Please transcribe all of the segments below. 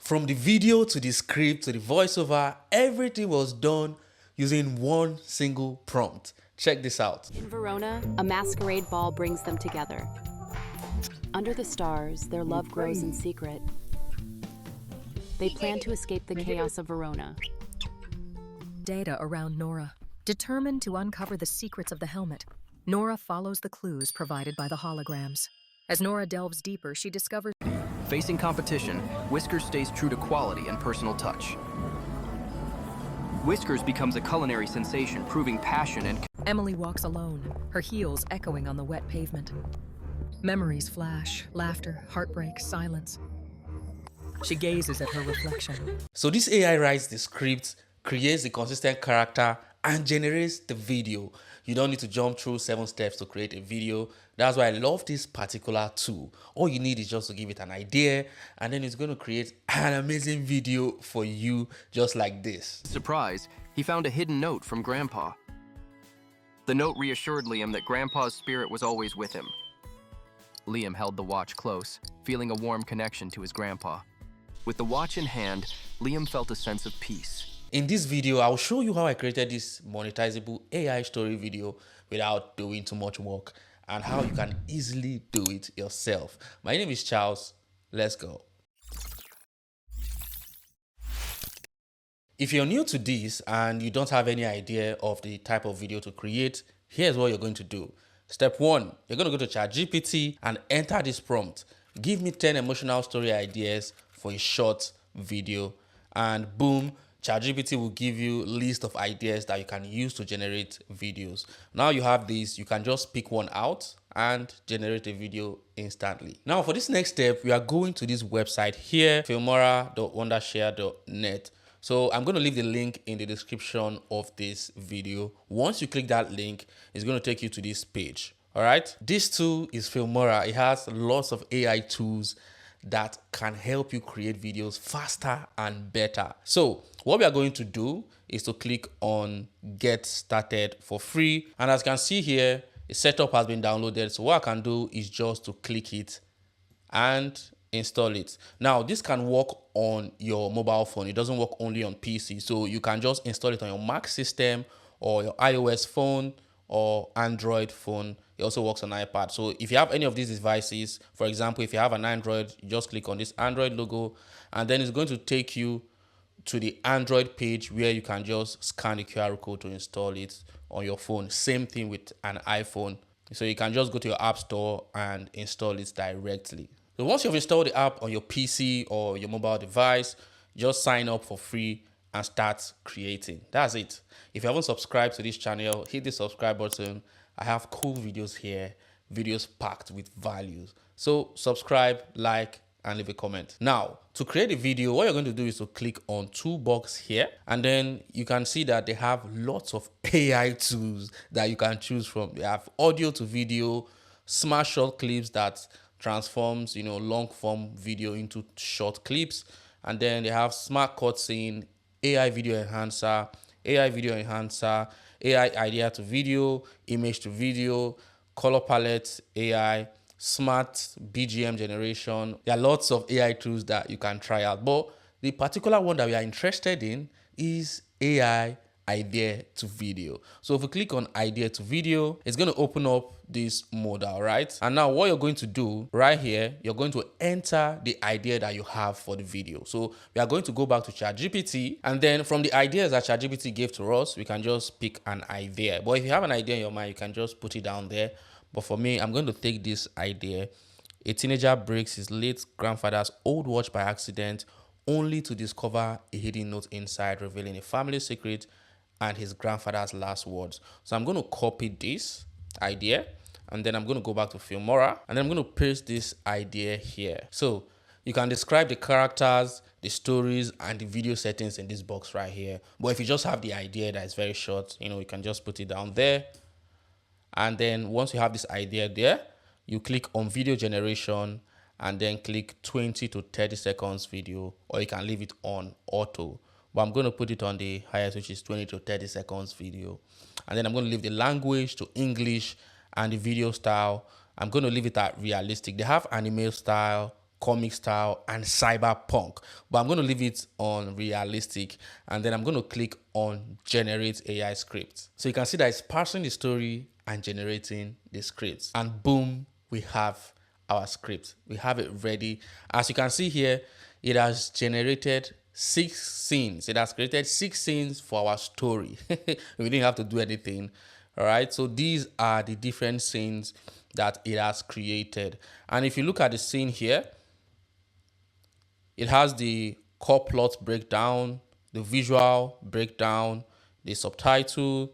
From the video to the script to the voiceover, everything was done using one single prompt. Check this out. In Verona, a masquerade ball brings them together. Under the stars, their love grows in secret. They plan to escape the chaos of Verona. Data around Nora. Determined to uncover the secrets of the helmet, Nora follows the clues provided by the holograms. As Nora delves deeper, she discovers... Facing competition, Whiskers stays true to quality and personal touch. Whiskers becomes a culinary sensation, proving passion and... Emily walks alone, her heels echoing on the wet pavement. Memories flash, laughter, heartbreak, silence. She gazes at her reflection. So this AI writes the script, creates the consistent character, and generates the video. You don't need to jump through 7 steps to create a video. That's why I love this particular tool. All you need is just to give it an idea, and then it's going to create an amazing video for you, just like this. Surprise, he found a hidden note from Grandpa. The note reassured Liam that Grandpa's spirit was always with him. Liam held the watch close, feeling a warm connection to his grandpa. With the watch in hand, Liam felt a sense of peace. In this video, I'll show you how I created this monetizable AI story video without doing too much work and how you can easily do it yourself. My name is Charles. Let's go. If you're new to this and you don't have any idea of the type of video to create, here's what you're going to do. Step 1, you're going to go to ChatGPT and enter this prompt. Give me 10 emotional story ideas for a short video, and boom, ChatGPT will give you a list of ideas that you can use to generate videos. Now you have this, you can just pick one out and generate a video instantly. Now for this next step, we are going to this website here, filmora.wondershare.net. So I'm going to leave the link in the description of this video. Once you click that link, it's going to take you to this page. All right. This tool is Filmora. It has lots of AI tools that can help you create videos faster and better. So what we are going to do is to click on Get Started for free. And as you can see here, the setup has been downloaded. So what I can do is just to click it and install it. Now this can work on your mobile phone. It doesn't work only on PC. So you can just install it on your Mac system or your iOS phone or Android phone. It also works on iPad. So if you have any of these devices, for example, if you have an Android, you just click on this Android logo, and then it's going to take you to the Android page where you can just scan the QR code to install it on your phone. Same thing with an iPhone. So you can just go to your app store and install it directly. So once you've installed the app on your PC or your mobile device, just sign up for free and start creating. That's it. If you haven't subscribed to this channel, hit the subscribe button. I have cool videos here, videos packed with values. So subscribe, like, and leave a comment. Now, to create a video, what you're going to do is to click on Toolbox here, and then you can see that they have lots of AI tools that you can choose from. They have audio to video, smart short clips that transforms, long form video into short clips, and then they have smart cutscene, AI video enhancer, AI idea to video, image to video, color palette AI, smart BGM generation. There are lots of AI tools that you can try out, but the particular one that we are interested in is AI idea to video. So if we click on idea to video, it's going to open up this modal, right? And now what you're going to do right here, you're going to enter the idea that you have for the video. So we are going to go back to ChatGPT, and then from the ideas that ChatGPT gave to us, we can just pick an idea. But if you have an idea in your mind, you can just put it down there. But for me, I'm going to take this idea. A teenager breaks his late grandfather's old watch by accident, only to discover a hidden note inside, revealing a family secret and his grandfather's last words. So I'm going to copy this idea, and then I'm going to go back to Filmora, and then I'm going to paste this idea here. So you can describe the characters, the stories, and the video settings in this box right here. But if you just have the idea that is very short, you can just put it down there. And then once you have this idea there, you click on video generation and then click 20 to 30 seconds video, or you can leave it on auto. But I'm going to put it on the highest, which is 20 to 30 seconds video. And then I'm going to leave the language to English and the video style. I'm going to leave it at realistic. They have anime style, comic style, and cyberpunk. But I'm going to leave it on realistic, and then I'm going to click on generate AI script. So you can see that it's parsing the story and generating the scripts. And boom, we have our script. We have it ready. As you can see here, it has generated 6 scenes. It has created 6 scenes for our story. We didn't have to do anything. All right. So these are the different scenes that it has created. And if you look at the scene here, it has the core plot breakdown, the visual breakdown, the subtitle,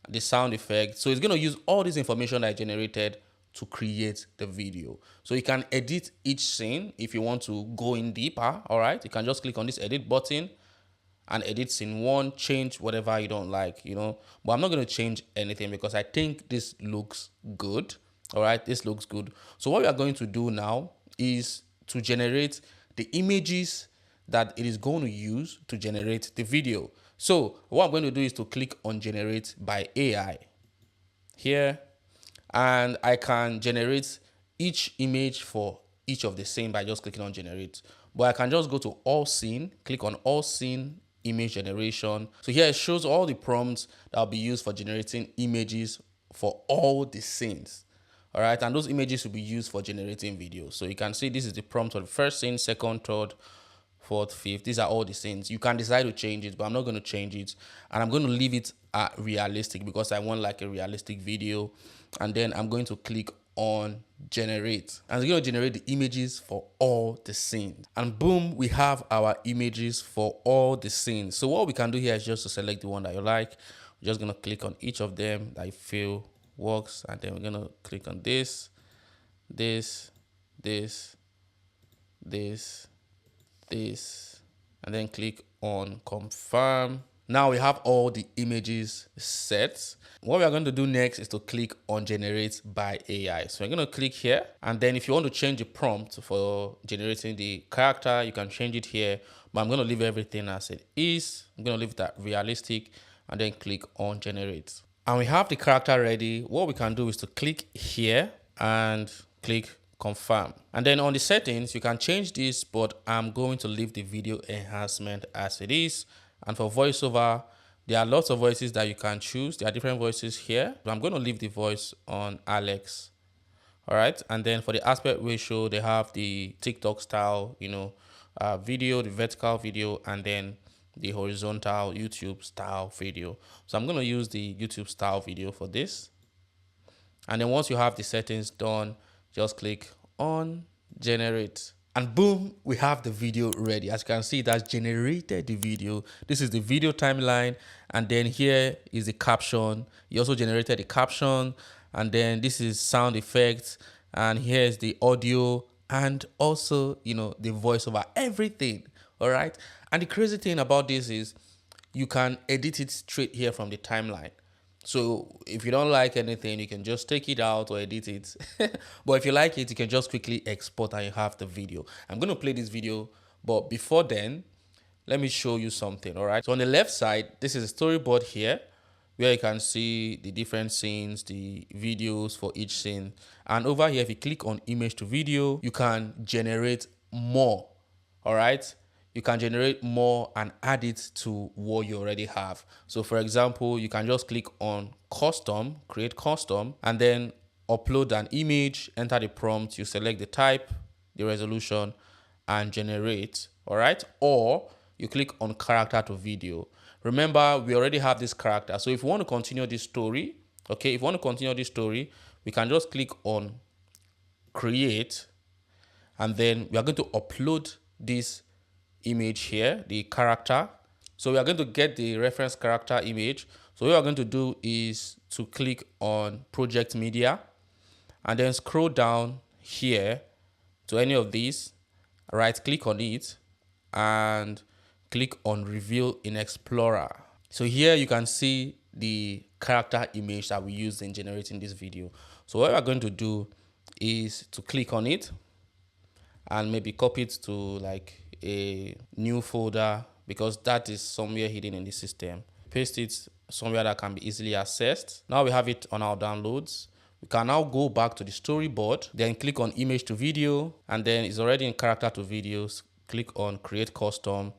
the sound effect. So it's going to use all this information that I generated to create the video. So you can edit each scene if you want to go in deeper. All right. You can just click on this edit button and edit scene 1, change whatever you don't like, But I'm not going to change anything because I think this looks good. All right. This looks good. So what we are going to do now is to generate the images that it is going to use to generate the video. So what I'm going to do is to click on generate by AI here, and I can generate each image for each of the scene by just clicking on generate. But I can just go to all scene, click on all scene image generation. So here it shows all the prompts that will be used for generating images for all the scenes. All right, and those images will be used for generating videos. So you can see this is the prompt for the first scene, second, third, fourth, fifth. These are all the scenes. You can decide to change it, but I'm not going to change it. And I'm going to leave it at realistic because I want like a realistic video. And then I'm going to click on generate. And it's going to generate the images for all the scenes. And boom, we have our images for all the scenes. So what we can do here is just to select the one that you like. We're just going to click on each of them that you feel works, and then we're going to click on this, and then click on confirm. Now we have all the images set. What we are going to do next is to click on generate by AI. So we're going to click here, and then if you want to change the prompt for generating the character, you can change it here, but I'm going to leave everything as it is. I'm going to leave that realistic, and then click on generate. And we have the character ready. What we can do is to click here and click confirm. And then on the settings, you can change this, but I'm going to leave the video enhancement as it is. And for voiceover, there are lots of voices that you can choose. There are different voices here. So I'm going to leave the voice on Alex. All right. And then for the aspect ratio, they have the TikTok style, video, the vertical video, and then the horizontal YouTube style video. So I'm going to use the YouTube style video for this. And then once you have the settings done, just click on generate. And boom, we have the video ready. As you can see, that's generated the video. This is the video timeline. And then here is the caption. You also generated the caption. And then this is sound effects. And here's the audio. And also, the voiceover, everything. All right. And the crazy thing about this is you can edit it straight here from the timeline. So if you don't like anything, you can just take it out or edit it. But if you like it, you can just quickly export and you have the video. I'm going to play this video, but before then, let me show you something. All right. So on the left side, this is a storyboard here where you can see the different scenes, the videos for each scene. And over here, if you click on image to video, you can generate more. All right. You can generate more and add it to what you already have. So for example, you can just click on custom, create custom, and then upload an image, enter the prompt, you select the type, the resolution, and generate. All right. Or you click on character to video. Remember, we already have this character. So if you want to continue this story, okay, if you want to continue this story, we can just click on create, and then we are going to upload this image here, the character. So we are going to get the reference character image. So what we are going to do is to click on project media and then scroll down here to any of these, right click on it and click on reveal in Explorer. So here you can see the character image that we used in generating this video. So what we're going to do is to click on it and maybe copy it to like a new folder because that is somewhere hidden in the system. Paste it somewhere that can be easily accessed. Now we have it on our downloads. We can now go back to the storyboard, then click on image to video, and then it's already in character to videos. Click on create custom,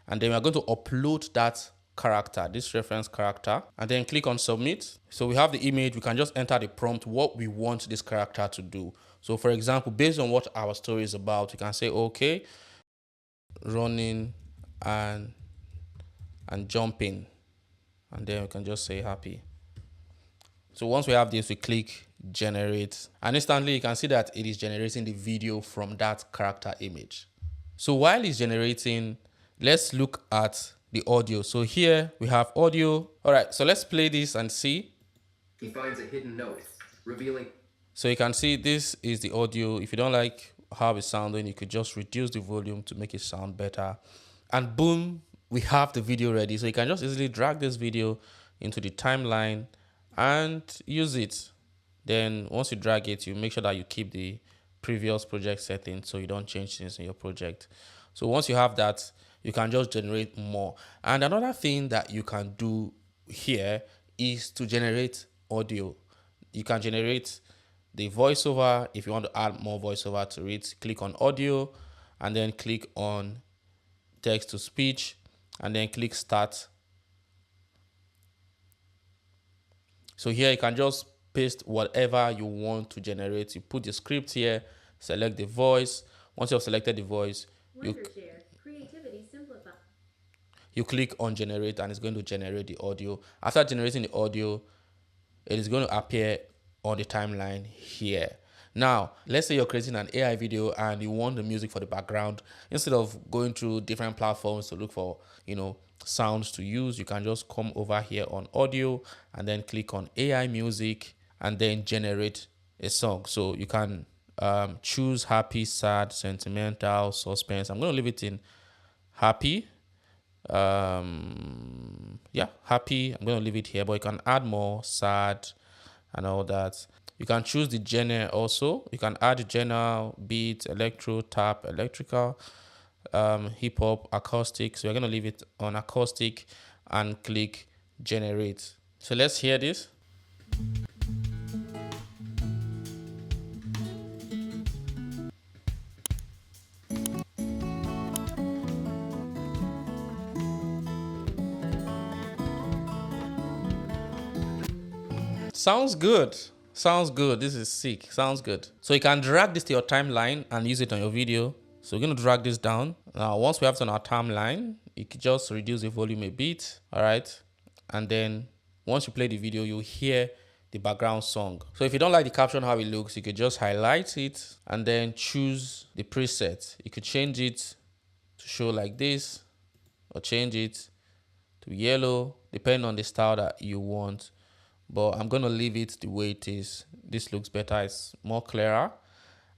and then we're going to upload that character, this reference character, and then click on submit. So we have the image. We can just enter the prompt what we want this character to do. So for example, based on what our story is about, we can say okay, running and jumping, and then we can just say happy. So once we have this, we click generate, and instantly you can see that it is generating the video from that character image. So while it's generating, let's look at the audio. So here we have audio. All right, so let's play this and see. He finds a hidden note, revealing. So you can see this is the audio. If you don't like how it's sounding, you could just reduce the volume to make it sound better. And boom, we have the video ready. So you can just easily drag this video into the timeline and use it. Then once you drag it, you make sure that you keep the previous project settings so you don't change things in your project. So once you have that, you can just generate more. And another thing that you can do here is to generate audio. You can generate the voiceover. If you want to add more voiceover to it, click on audio and then click on text to speech and then click start. So here you can just paste whatever you want to generate. You put the script here, select the voice. Once you have selected the voice, you click on generate and it's going to generate the audio. After generating the audio, it is going to appear on the timeline here. Now, let's say you're creating an AI video and you want the music for the background. Instead of going through different platforms to look for, sounds to use, you can just come over here on audio and then click on AI music and then generate a song. So you can choose happy, sad, sentimental, suspense. I'm going to leave it in happy. Happy. I'm going to leave it here, but you can add more sad and all that. You can choose the genre also. You can add genre, beat, electro, tap, electrical, hip hop, acoustic. So we're going to leave it on acoustic and click generate. So let's hear this. Sounds good. Sounds good. This is sick. Sounds good. So you can drag this to your timeline and use it on your video. So we're going to drag this down. Now, once we have it on our timeline, you can just reduce the volume a bit. All right. And then once you play the video, you'll hear the background song. So if you don't like the caption, how it looks, you could just highlight it and then choose the preset. You could change it to show like this or change it to yellow, depending on the style that you want. But I'm going to leave it the way it is. This looks better. It's more clearer.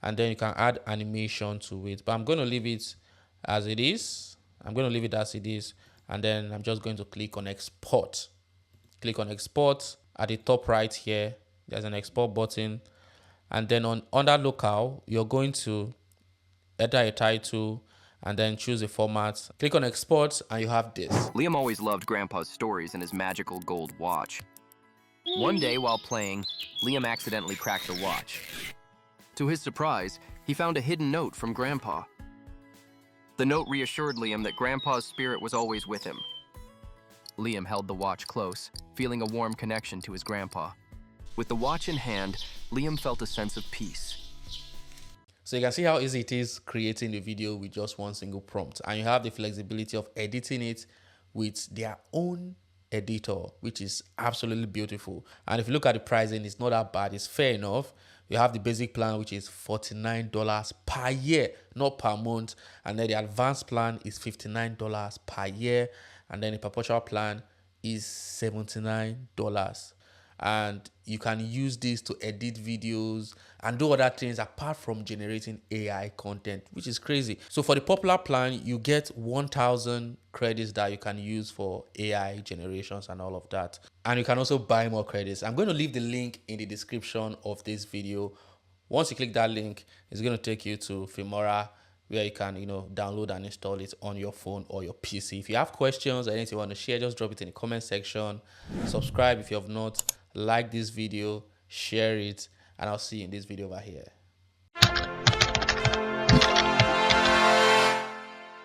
And then you can add animation to it. But I'm going to leave it as it is. I'm going to leave it as it is. And then I'm just going to click on export. Click on export. At the top right here, there's an export button. And then under local, you're going to enter a title and then choose a format. Click on export and you have this. Liam always loved Grandpa's stories and his magical gold watch. One day while playing, Liam accidentally cracked the watch. To his surprise, he found a hidden note from Grandpa. The note reassured Liam that Grandpa's spirit was always with him. Liam held the watch close, feeling a warm connection to his grandpa. With the watch in hand, Liam felt a sense of peace. So you can see how easy it is creating the video with just one single prompt. And you have the flexibility of editing it with their own editor, which is absolutely beautiful. And if you look at the pricing, it's not that bad. It's fair enough. You have the basic plan, which is $49 per year, not per month. And then the advanced plan is $59 per year. And then the perpetual plan is $79. And you can use this to edit videos and do other things apart from generating AI content, which is crazy. So for the popular plan, you get 1,000 credits that you can use for AI generations and all of that. And you can also buy more credits. I'm going to leave the link in the description of this video. Once you click that link, it's going to take you to Filmora, where you can, download and install it on your phone or your PC. If you have questions or anything you want to share, just drop it in the comment section. Subscribe if you have not. Like this video, share it, and I'll see you in this video over here.